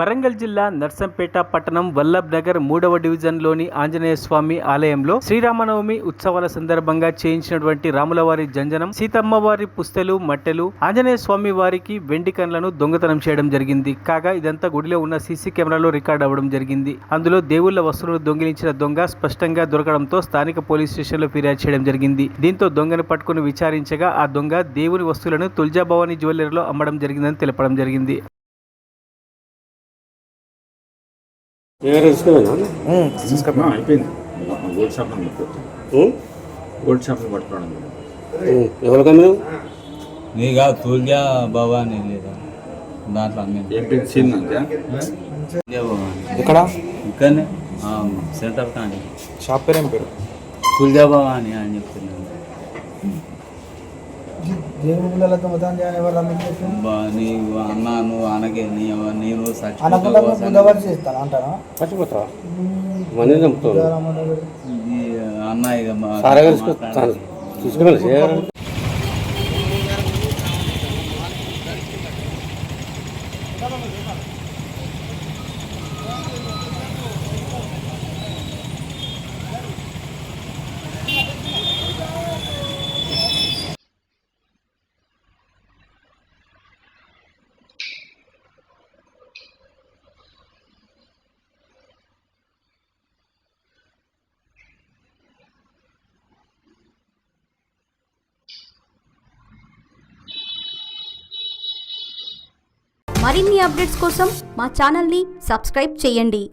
వరంగల్ జిల్లా నర్సంపేట పట్టణం వల్లభ్ నగర్ 3వ డివిజన్లోని ఆంజనేయ స్వామి ఆలయంలో శ్రీరామనవమి ఉత్సవాల సందర్భంగా చేయించినటువంటి రాములవారి జంజనం, సీతమ్మవారి పుస్తెలు, మట్టెలు, ఆంజనేయ స్వామి వారికి వెండి కన్లను దొంగతనం చేయడం జరిగింది. కాగా ఇదంతా గుడిలో ఉన్న సీసీ కెమెరాలో రికార్డ్ అవ్వడం జరిగింది. అందులో దేవుళ్ల వస్తువులను దొంగిలించిన దొంగ స్పష్టంగా దొరకడంతో స్థానిక పోలీస్ స్టేషన్లో ఫిర్యాదు చేయడం జరిగింది. దీంతో దొంగను పట్టుకుని విచారించగా ఆ దొంగ దేవుని వస్తువులను తుల్జాభవాని జ్యువెలరీలో అమ్మడం జరిగిందని తెలపడం జరిగింది. అయిపోయింది. గోల్డ్ షాప్ని పట్టుకోవడం ఎవరికన్నా నీగా తుల్జా భవానీ లేదా దాంట్లో ఇక్కడ ఇక్కడనే సెంటర్ కానీ షాప్ పేరు ఏం పేరు? తుల్జా భవానీ అని చెప్తున్నాను. నీవు అన్నా నువ్వు అనగే నేను చచ్చిపోతావా? మంది చంపుతావు అన్న ఇక తీసుకుని మరిన్ని అప్డేట్స్ కోసం మా ఛానల్ని సబ్స్క్రైబ్ చేయండి.